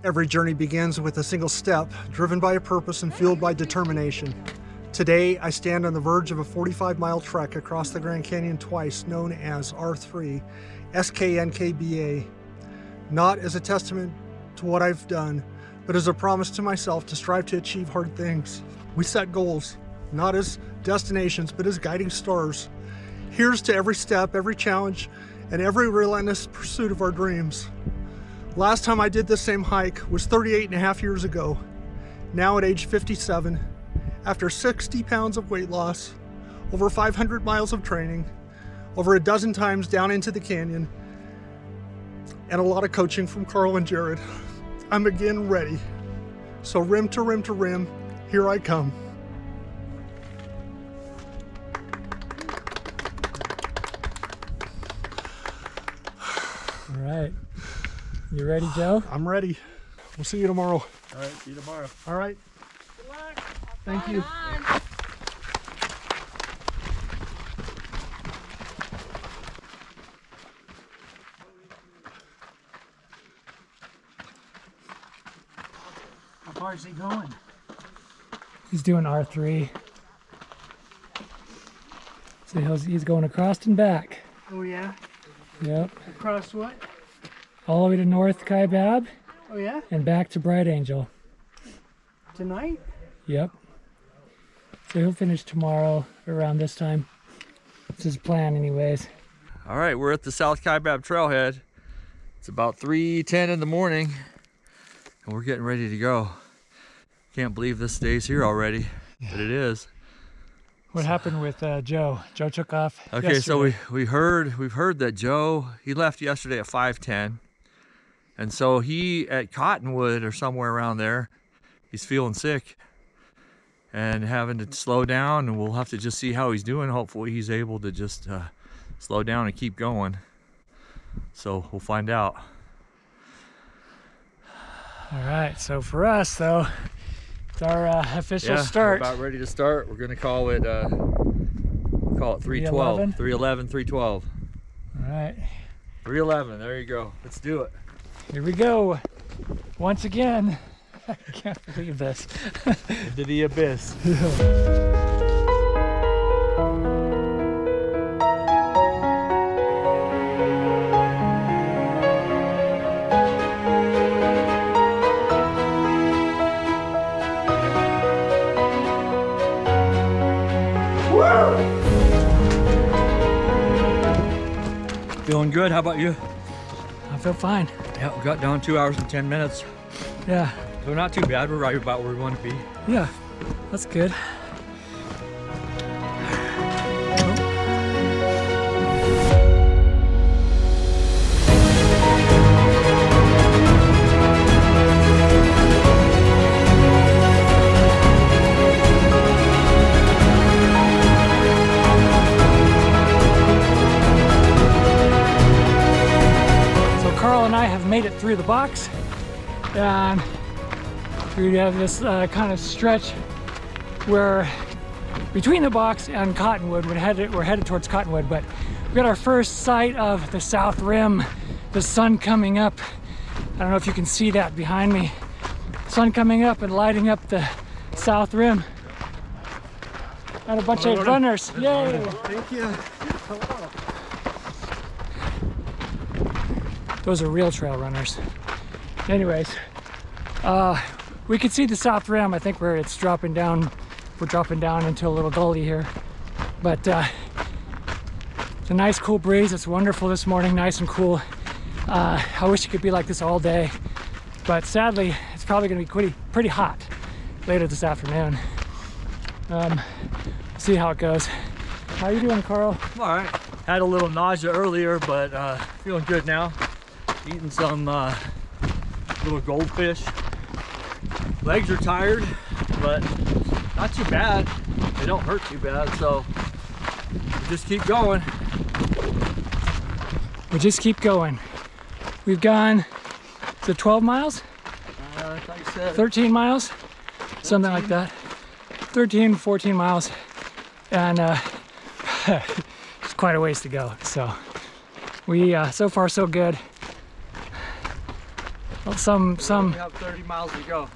Every journey begins with a single step, driven by a purpose and fueled by determination. Today, I stand on the verge of a 45-mile trek across the Grand Canyon twice, known as R3, SKNKBA. Not as a testament to what I've done, but as a promise to myself to strive to achieve hard things. We set goals, not as destinations, but as guiding stars. Here's to every step, every challenge, and every relentless pursuit of our dreams. Last time I did this same hike was 38 and a half years ago. Now at age 57, after 60 pounds of weight loss, over 500 miles of training, over a dozen times down into the canyon, and a lot of coaching from Carl and Jared, I'm again ready. So rim to rim to rim, here I come. All right. You ready, Joe? I'm ready. We'll see you tomorrow. All right, see you tomorrow. All right. Good luck. Thank you. How far is he going? He's doing R3. So he's going across and back. Oh yeah? Yep. Across what? All the way to North Kaibab Oh yeah? and back to Bright Angel. Tonight? Yep. So he'll finish tomorrow around this time. That's his plan anyways. All right, we're at the South Kaibab trailhead. It's about 3:10 in the morning and we're getting ready to go. Can't believe this day's here already, but it is. What happened with Joe? Joe took off Okay, yesterday. so we've heard that Joe, he left yesterday at 5:10. And so he at Cottonwood or somewhere around there, he's feeling sick and having to slow down, and we'll have to just see how he's doing. Hopefully he's able to just slow down and keep going. So we'll find out. All right, so for us though, it's our official Yeah, start. we're about ready to start. We're gonna call it 3:12, 3:11, 3:12. All right, 3:11, there you go. Let's do it. here we go. Once again, I can't believe this. Into the abyss. Feeling good, how about you? I feel fine. Yeah, we got down 2 hours and 10 minutes. Yeah, So not too bad, we're right about where we want to be. yeah, that's good. Carl and I have made it through the box, and we have this kind of stretch where between the box and Cottonwood, we're headed towards Cottonwood, but we got our first sight of the South Rim, the sun coming up. I don't know if you can see that behind me. Sun coming up and lighting up the South Rim. And a bunch of runners. Yay! Thank you. Those are real trail runners. Anyways, we can see the South Rim. I think where it's dropping down. We're dropping down into a little gully here. But it's a nice cool breeze. It's wonderful this morning, nice and cool. I wish it could be like this all day. But sadly, it's probably gonna be pretty hot later this afternoon. See how it goes. How you doing, Carl? All right, had a little nausea earlier, but feeling good now. Eating some little goldfish. Legs are tired, but not too bad. They don't hurt too bad, so we just keep going. We just keep going. We've gone, is it 12 miles? Like you said, 13 miles? Something like that. 13, 14 miles. And it's quite a ways to go. So we, so far so good. some. We have 30 miles to go.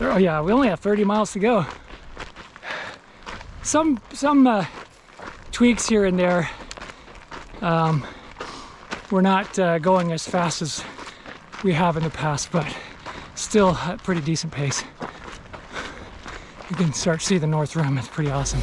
Oh yeah, we only have 30 miles to go. Some tweaks here and there. We're not going as fast as we have in the past, but still a pretty decent pace. You can start to see the North Rim. It's pretty awesome.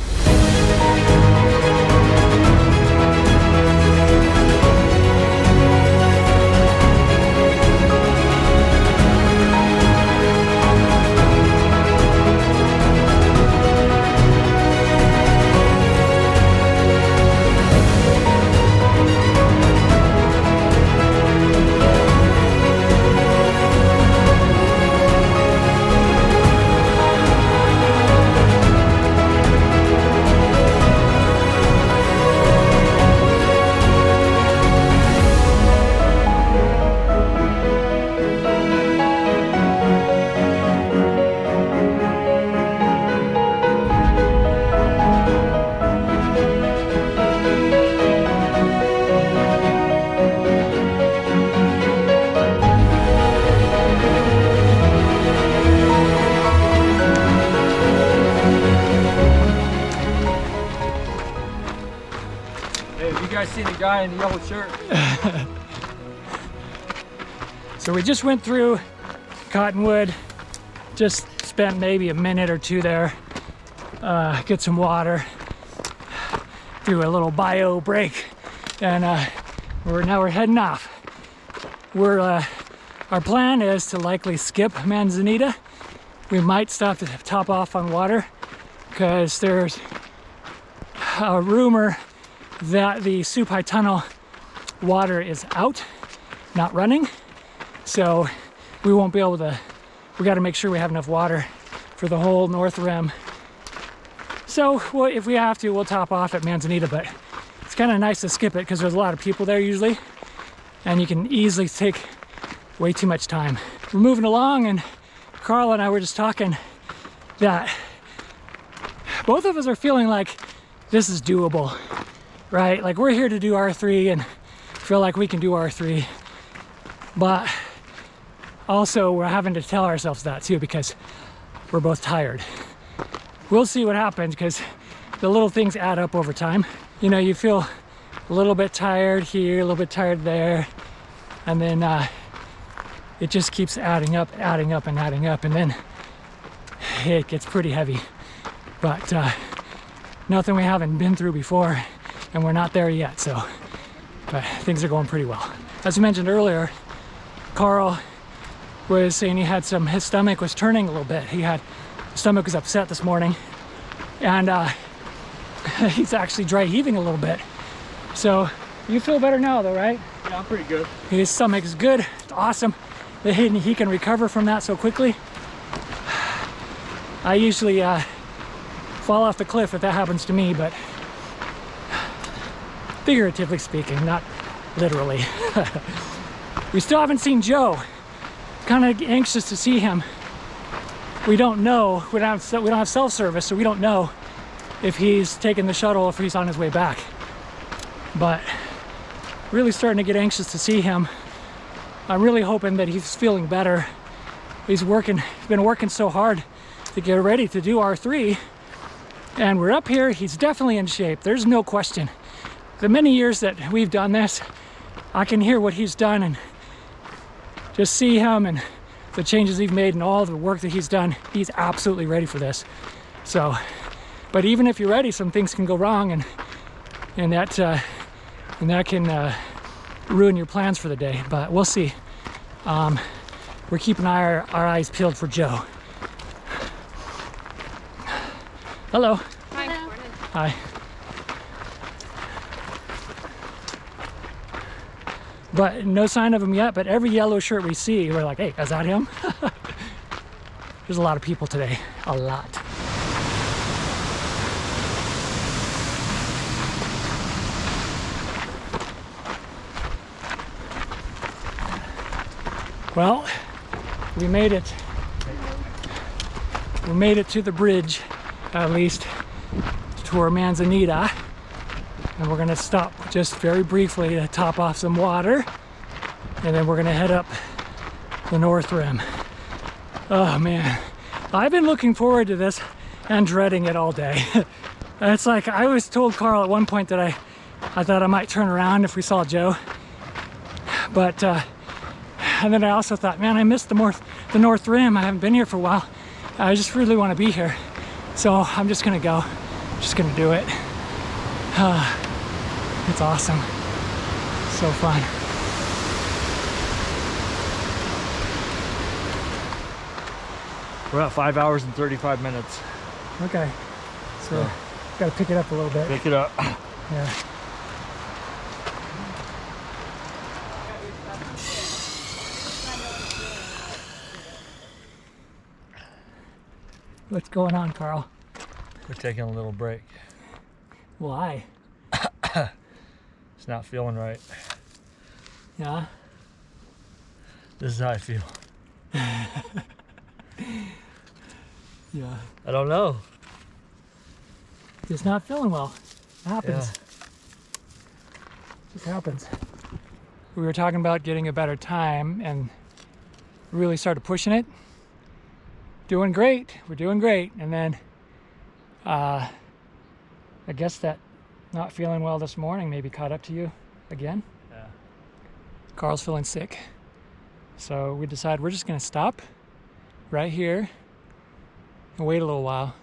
See the guy in the yellow shirt. So we just went through Cottonwood, just spent maybe a minute or two there, get some water, do a little bio break, and now we're heading off. Our plan is to likely skip Manzanita. We might stop to top off on water because there's a rumor that the Supai Tunnel water is out, not running, so we won't be able to. We got to make sure we have enough water for the whole North Rim. So if we have to, we'll top off at Manzanita, but it's kind of nice to skip it because there's a lot of people there usually, and you can easily take way too much time. We're moving along, and Carl and I were just talking that both of us are feeling like this is doable. Right, like we're here to do R3 and feel like we can do R3, but also we're having to tell ourselves that too because we're both tired. We'll see what happens because the little things add up over time. You know, you feel a little bit tired here, a little bit tired there, and then it just keeps adding up, and then it gets pretty heavy. But nothing we haven't been through before. And we're not there yet, so, but things are going pretty well. As I mentioned earlier, Carl was saying his stomach was turning a little bit. His stomach was upset this morning, and he's actually dry heaving a little bit. So you feel better now though, right? Yeah, I'm pretty good. His stomach is good, it's awesome that he can recover from that so quickly. I usually fall off the cliff if that happens to me, but figuratively speaking, not literally. We still haven't seen Joe. Kind of anxious to see him. We don't know. We don't have self-service, so we don't know if he's taking the shuttle, if he's on his way back. But really starting to get anxious to see him. I'm really hoping that he's feeling better. He's been working so hard to get ready to do R3, and we're up here. He's definitely in shape. There's no question. The many years that we've done this, I can hear what he's done and just see him and the changes he's made and all the work that he's done. He's absolutely ready for this. So, but even if you're ready, some things can go wrong, and that can ruin your plans for the day. But we'll see. We're keeping our eyes peeled for Joe. Hello. Hi. Hi. But no sign of him yet, but every yellow shirt we see, we're like, hey, is that him? There's a lot of people today, a lot. Well, we made it. We made it to the bridge, at least, to our Manzanita. And we're gonna stop just very briefly to top off some water. And then we're gonna head up the North Rim. Oh man, I've been looking forward to this and dreading it all day. It's like I was told Carl at one point that I thought I might turn around if we saw Joe, but and then I also thought, man, I missed the North Rim. I haven't been here for a while. I just really want to be here, so I'm just gonna go. Just gonna do it. It's awesome. So fun. We're at 5 hours and 35 minutes. Okay, so gotta pick it up a little bit. Pick it up. Yeah. What's going on, Carl? We're taking a little break. Why? It's not feeling right. Yeah? This is how I feel. Yeah. I don't know. Just not feeling well. It happens. Yeah. Just happens. We were talking about getting a better time and really started pushing it. Doing great. We're doing great. And then I guess that not feeling well this morning maybe caught up to you again. Yeah. Carl's feeling sick. So we decided we're just going to stop right here and wait a little while.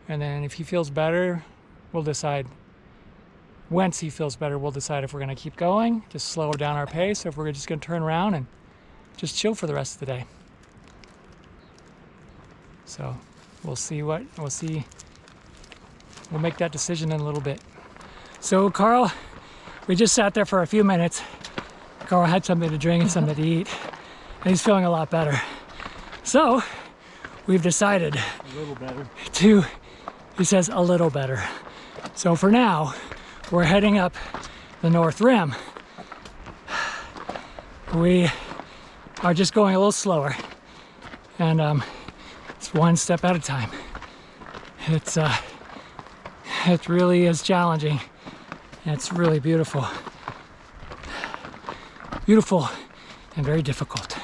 And then if he feels better, we'll decide. Once he feels better, we'll decide if we're going to keep going, just slow down our pace, or if we're just going to turn around and just chill for the rest of the day. So we'll see. We'll make that decision in a little bit. So Carl, we just sat there for a few minutes. Carl had something to drink and something to eat, and he's feeling a lot better. So we've decided A little better. he says a little better. So for now, we're heading up the North Rim. We are just going a little slower, and it's one step at a time. It really is challenging. It's really beautiful. Beautiful and very difficult.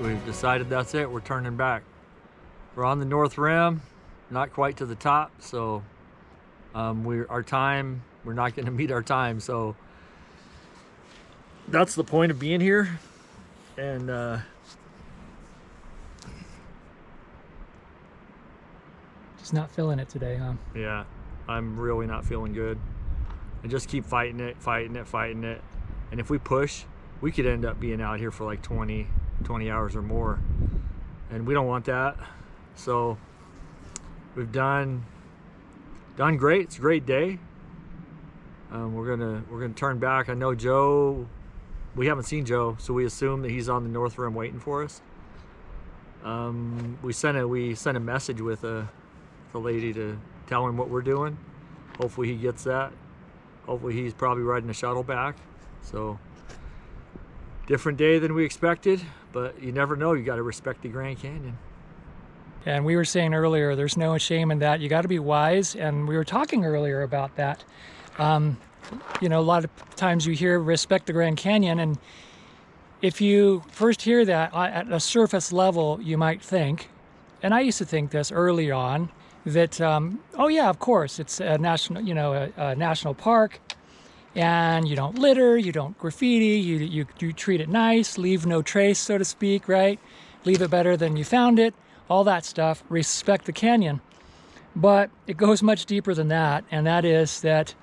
We've decided that's it. We're turning back. We're on the North Rim, not quite to the top, so we're not going to meet our time. So that's the point of being here, and Just not feeling it today, huh? yeah, I'm really not feeling good. And just keep fighting it. And if we push, we could end up being out here for like 20 hours or more, and we don't want that. So we've done great. It's a great day. We're gonna turn back. I know Joe. We haven't seen Joe, so we assume that he's on the North Rim waiting for us. We sent a message with the lady to tell him what we're doing. Hopefully he gets that. Hopefully he's probably riding a shuttle back. So different day than we expected, but you never know. You got to respect the Grand Canyon. And we were saying earlier, there's no shame in that. You got to be wise, and we were talking earlier about that. You know, a lot of times you hear respect the Grand Canyon, and if you first hear that at a surface level, you might think, and I used to think this early on, that oh yeah, of course, it's a national, a national park, and you don't litter, you don't graffiti, you treat it nice, leave no trace, so to speak, right? Leave it better than you found it, all that stuff. Respect the canyon. But it goes much deeper than that, and that is that,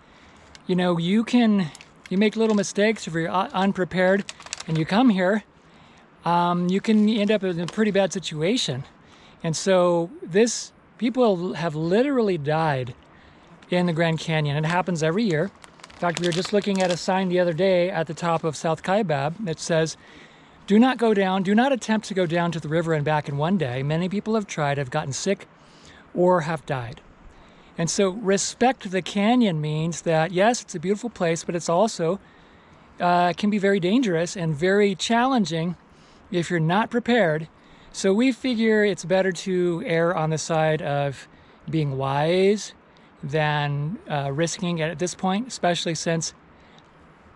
you make little mistakes if you're unprepared and you come here, you can end up in a pretty bad situation. And so people have literally died in the Grand Canyon. It happens every year. In fact, we were just looking at a sign the other day at the top of South Kaibab that says, do not go down, do not attempt to go down to the river and back in one day. Many people have tried, have gotten sick, or have died. And so respect the canyon means that, yes, it's a beautiful place, but it's also can be very dangerous and very challenging if you're not prepared. So we figure it's better to err on the side of being wise than risking it at this point, especially since,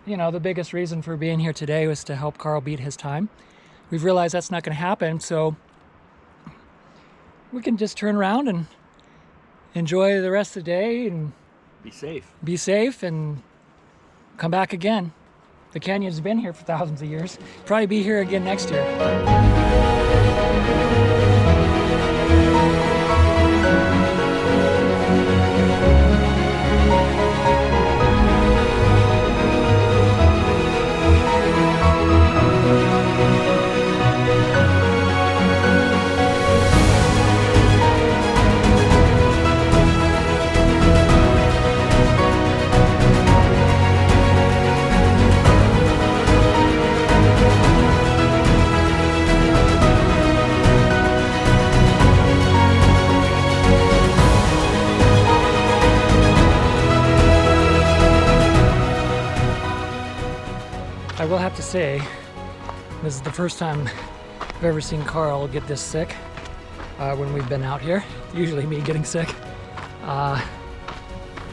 you know, the biggest reason for being here today was to help Carl beat his time. We've realized that's not going to happen, so we can just turn around and enjoy the rest of the day and be safe and come back again. The canyon's been here for thousands of years. Probably be here again next year. I will have to say, this is the first time I've ever seen Carl get this sick when we've been out here. Usually me getting sick. Yeah,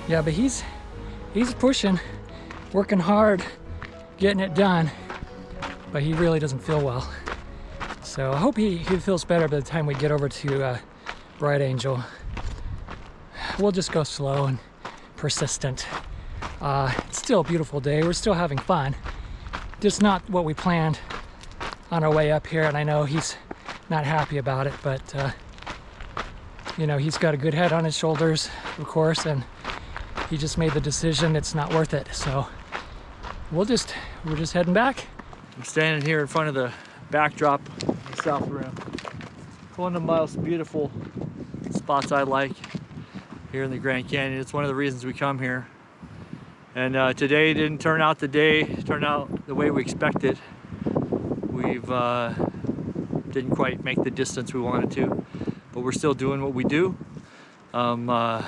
but he's pushing, working hard, getting it done, but he really doesn't feel well. So I hope he feels better by the time we get over to Bright Angel. We'll just go slow and persistent. It's still a beautiful day. We're still having fun. Just not what we planned on our way up here, and I know he's not happy about it, but you know, he's got a good head on his shoulders, of course, and he just made the decision it's not worth it. So we're just heading back. I'm standing here in front of the backdrop of the South Rim. It's one of the most beautiful spots I like here in the Grand Canyon. It's one of the reasons we come here. And today didn't turn out the way we expected. We've didn't quite make the distance we wanted to, but we're still doing what we do. You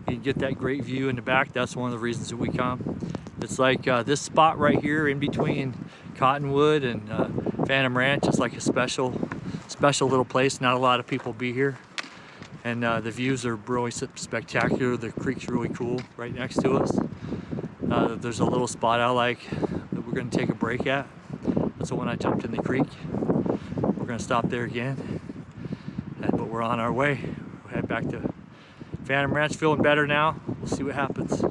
can get that great view in the back. That's one of the reasons that we come. It's like this spot right here in between Cottonwood and Phantom Ranch is like a special little place. Not a lot of people be here. And the views are really spectacular. The creek's really cool right next to us. There's a little spot I like that we're going to take a break at. That's the one I jumped in the creek. We're going to stop there again. But we're on our way. We'll head back to Phantom Ranch. Feeling better now. We'll see what happens.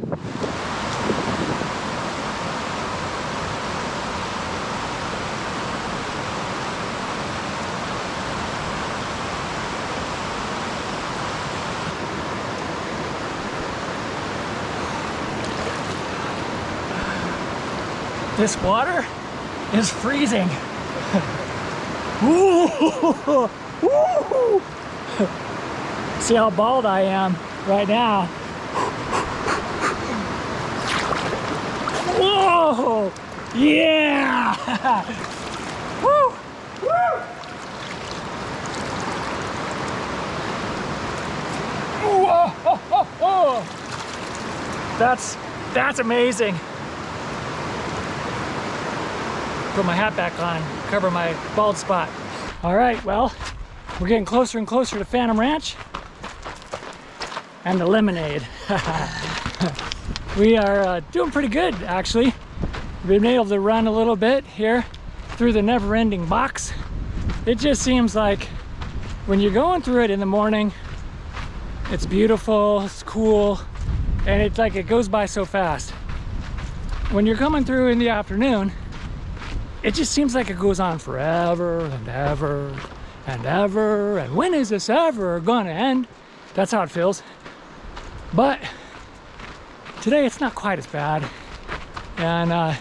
This water is freezing. Ooh. Ooh. See how bald I am right now. Whoa! Yeah! Woo! Woo! Whoa! That's amazing. Put my hat back on, cover my bald spot. All right, well, we're getting closer and closer to Phantom Ranch and the lemonade. We are doing pretty good, actually. We've been able to run a little bit here through the never-ending box. It just seems like when you're going through it in the morning, it's beautiful, it's cool, and it's like it goes by so fast. When you're coming through in the afternoon, it just seems like it goes on forever and ever and ever, and when is this ever gonna end? That's how it feels. But today it's not quite as bad, and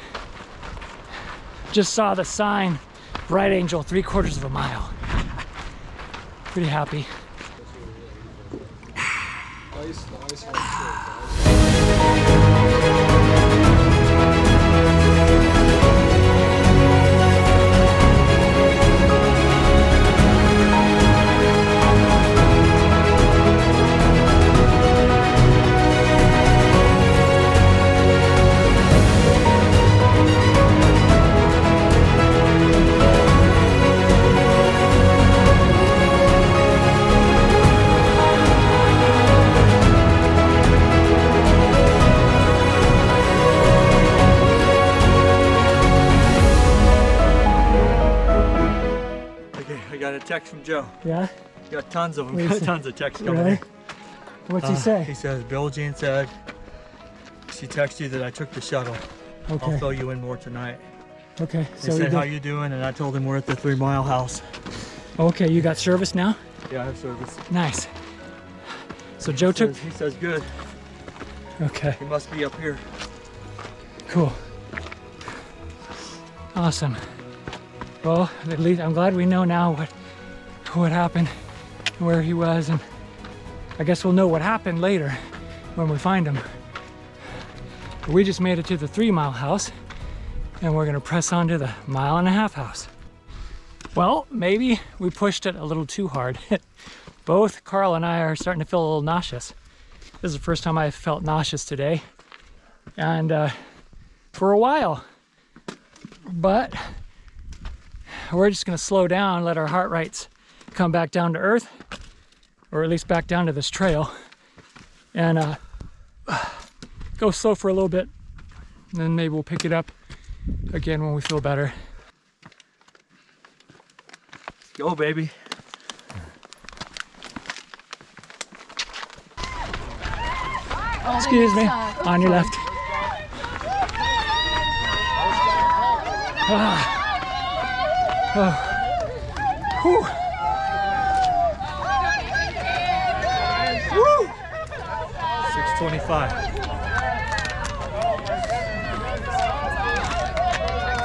just saw the sign, Bright Angel, 3/4 of a mile. Pretty happy. got a text from Joe. Yeah? Got tons of them. What Got is it? tons of texts coming Really? in. What's he say? He says, Bill Jean said, she texted you that I took the shuttle. I'll Okay. fill you in more tonight. Okay. He So said, how you doing? And I told him we're at the 3 Mile house. Okay, you got service now? Yeah, I have service. Nice. So Joe took. He says, good. Okay. He must be up here. Cool. Awesome. Well, at least I'm glad we know now what happened, where he was, and I guess we'll know what happened later when we find him. But we just made it to the 3 Mile house, and we're gonna press on to the 1.5 mile house. Well, maybe we pushed it a little too hard. Both Carl and I are starting to feel a little nauseous. This is the first time I've felt nauseous today, and for a while. But we're just gonna slow down, let our heart rates come back down to earth, or at least back down to this trail, and go slow for a little bit, and then maybe we'll pick it up again when we feel better. Go, baby. Excuse me, on your left. Oh. Whew. Woo. 625.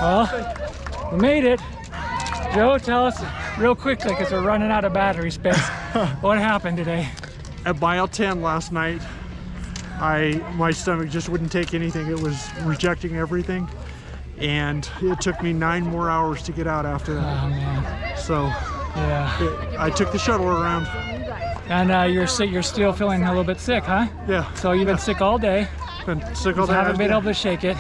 Well, we made it. Joe, tell us real quickly, because we're running out of battery space. What happened today? At mile 10 last night, my stomach just wouldn't take anything. It was rejecting everything, and it took me 9 more hours to get out after that. Oh man. So Yeah. I took the shuttle around. And you're still feeling a little bit sick, huh? Yeah, So you've been sick all day. been sick all day. Haven't been able to shake it.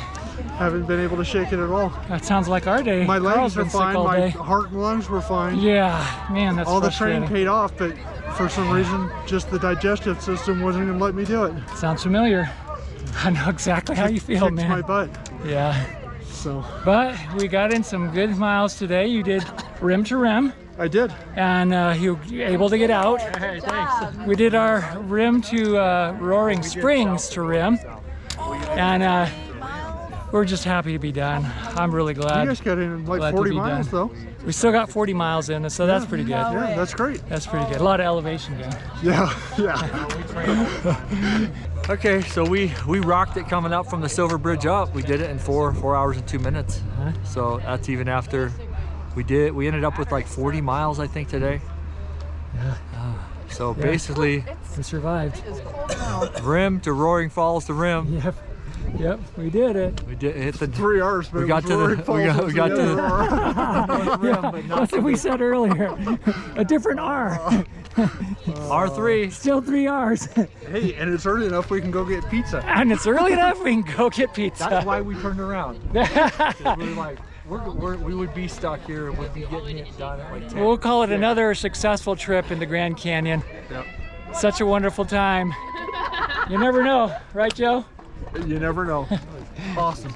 Haven't been able to shake it at all. That sounds like our day. My Carl's legs are been sick fine. all My day. heart and lungs were fine. Yeah, man, that's All the frustrating. training paid off, but for some reason, just the digestive system wasn't going to let me do it. Sounds familiar. I know exactly how you feel, Kicked man. my butt. Yeah. So But we got in some good miles today. You did rim to rim, I did. and you were able to get out. Hey, thanks. We did our rim to Roaring Springs to rim, and we're just happy to be done. I'm really You glad. guys got in like glad to 40 be miles done. though. We still got 40 miles in, so that's pretty good. Yeah, that's great. That's pretty good. A lot of elevation gain. Yeah, yeah. Okay, so we rocked it coming up from the Silver Bridge up. We did it in 4 hours and 2 minutes. Huh? So that's even after we ended up with like 40 miles, I think, today. Yeah. So basically, We survived. rim to Roaring Falls to rim. Yep. Yep, we did it. We did hit the 3 hours, but We it got was to the- Roaring we Falls got- was we got the to other the- hour. Yeah, that's what we said earlier. A different R. R3. Still 3 R's. Hey, and it's early enough we can go get pizza. And it's early enough, we can go get pizza. That's why we turned around. 'Cause we were like, we would be stuck here and we'd be getting it done at like 10. We'll call it another successful trip in the Grand Canyon. Yep. Such a wonderful time. You never know, right, Joe? You never know. Awesome.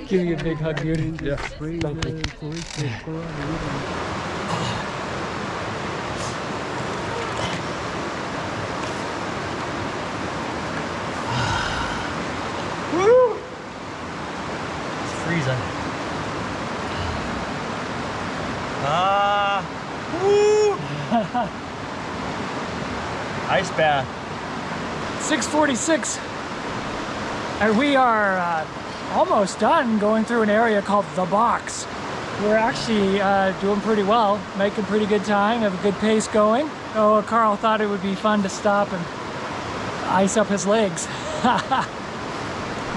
Give you a big hug, dude. Yeah. Thank you. Woo! It's freezing. Woo! Ice bath. 6:46, and we are almost done going through an area called The Box. We're actually doing pretty well, making pretty good time, have a good pace going. Oh, Carl thought it would be fun to stop and ice up his legs.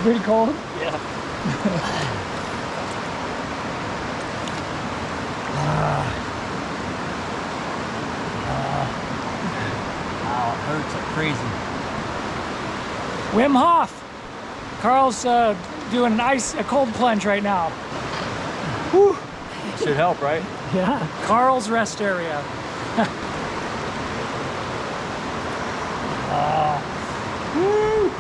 Pretty cold? Yeah. Wow, it hurts like crazy. Wim Hof. Carl's doing a cold plunge right now. Whew. Should help, right? Yeah, Carl's rest area. Woo.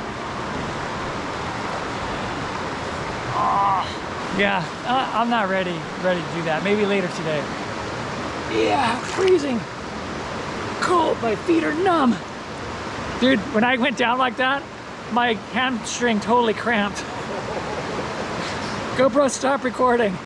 Yeah, I'm not ready to do that. Maybe later today. Yeah, freezing. Cold, my feet are numb. Dude, when I went down like that, my hamstring totally cramped. GoPro, stop recording.